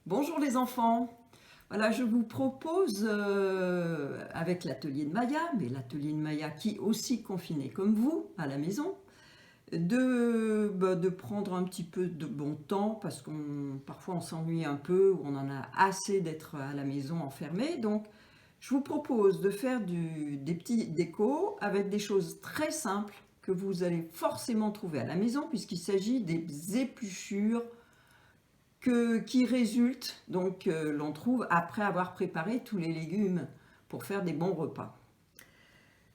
Bonjour les enfants. Voilà, je vous propose, avec l'atelier de Maya, mais l'atelier de Maya qui est aussi confiné comme vous, à la maison, de prendre un petit peu de bon temps parce qu'on parfois on s'ennuie un peu ou on en a assez d'être à la maison enfermé. Donc, je vous propose de faire des petits décos avec des choses très simples que vous allez forcément trouver à la maison puisqu'il s'agit des épluchures qui résulte, donc l'on trouve après avoir préparé tous les légumes pour faire des bons repas.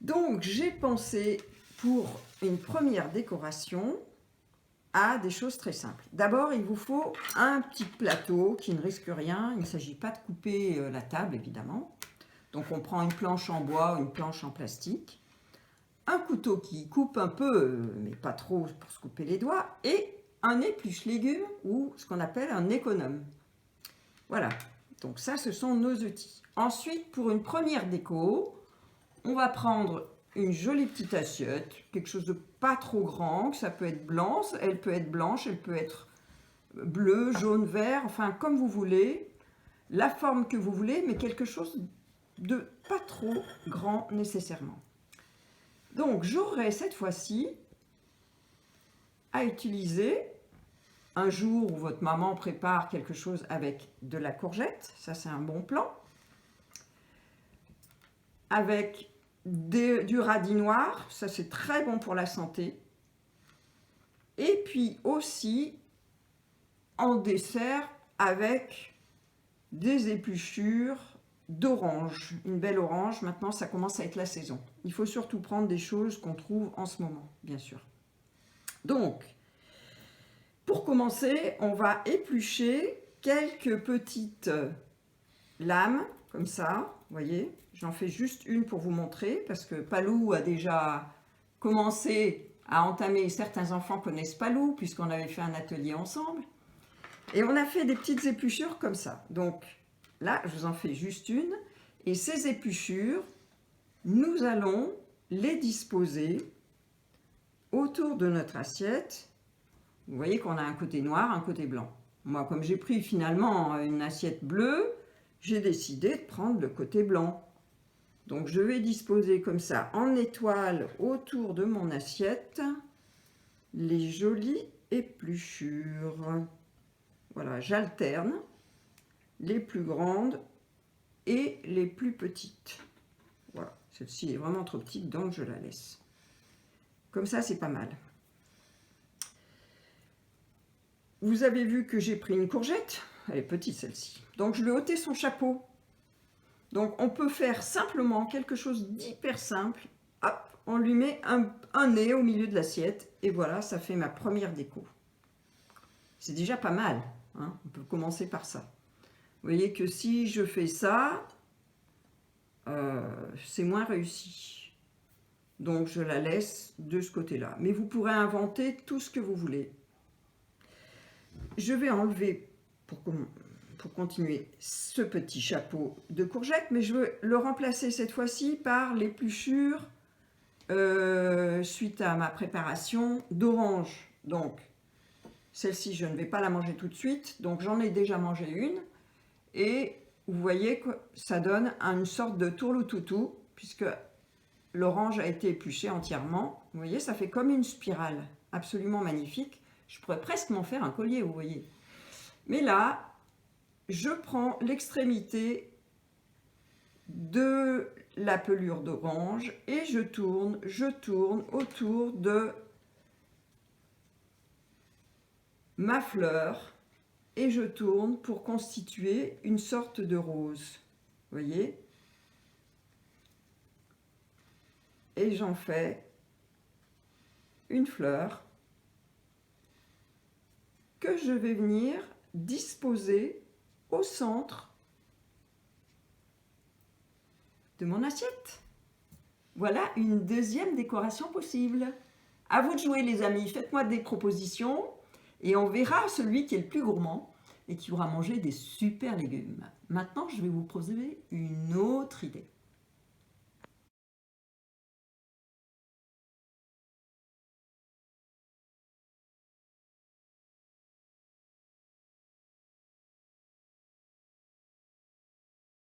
Donc j'ai pensé pour une première décoration à des choses très simples. D'abord il vous faut un petit plateau qui ne risque rien, il ne s'agit pas de couper la table évidemment. Donc on prend une planche en bois ou une planche en plastique, un couteau qui coupe un peu, mais pas trop pour se couper les doigts, et un épluche légumes ou ce qu'on appelle un économe. Voilà, donc ça ce sont nos outils. Ensuite, pour une première déco, on va prendre une jolie petite assiette, quelque chose de pas trop grand, ça peut être blanc, elle peut être blanche, elle peut être bleue, jaune, vert, enfin comme vous voulez, la forme que vous voulez, mais quelque chose de pas trop grand nécessairement. Donc j'aurai cette fois-ci à utiliser un jour où votre maman prépare quelque chose avec de la courgette, ça c'est un bon plan, avec du radis noir, ça c'est très bon pour la santé, et puis aussi en dessert avec des épluchures d'orange, une belle orange. Maintenant ça commence à être la saison, il faut surtout prendre des choses qu'on trouve en ce moment, bien sûr. Donc pour commencer, on va éplucher quelques petites lames, comme ça, vous voyez. J'en fais juste une pour vous montrer, parce que Palou a déjà commencé à entamer, certains enfants connaissent Palou, puisqu'on avait fait un atelier ensemble. Et on a fait des petites épluchures comme ça. Donc là, je vous en fais juste une. Et ces épluchures, nous allons les disposer autour de notre assiette. Vous voyez qu'on a un côté noir, un côté blanc. Moi, comme j'ai pris finalement une assiette bleue, j'ai décidé de prendre le côté blanc. Donc je vais disposer comme ça en étoile autour de mon assiette les jolies épluchures. Voilà, j'alterne les plus grandes et les plus petites. Voilà, celle-ci est vraiment trop petite donc je la laisse. Comme ça c'est pas mal. Vous avez vu que j'ai pris une courgette, elle est petite celle-ci, donc je vais ôter son chapeau. Donc on peut faire simplement quelque chose d'hyper simple, hop, on lui met un nez au milieu de l'assiette, et voilà, ça fait ma première déco. C'est déjà pas mal, hein, on peut commencer par ça. Vous voyez que si je fais ça, c'est moins réussi. Donc je la laisse de ce côté-là. Mais vous pourrez inventer tout ce que vous voulez. Je vais enlever, pour continuer, ce petit chapeau de courgette, mais je veux le remplacer cette fois-ci par l'épluchure suite à ma préparation d'orange. Donc celle-ci je ne vais pas la manger tout de suite, donc j'en ai déjà mangé une, et vous voyez que ça donne une sorte de tourloutou, puisque l'orange a été épluchée entièrement. Vous voyez, ça fait comme une spirale, absolument magnifique. Je pourrais presque m'en faire un collier, vous voyez. Mais là, je prends l'extrémité de la pelure d'orange et je tourne autour de ma fleur et je tourne pour constituer une sorte de rose. Vous voyez? Et j'en fais une fleur que je vais venir disposer au centre de mon assiette. Voilà une deuxième décoration possible. À vous de jouer les amis, faites-moi des propositions et on verra celui qui est le plus gourmand et qui aura mangé des super légumes. Maintenant, je vais vous proposer une autre idée.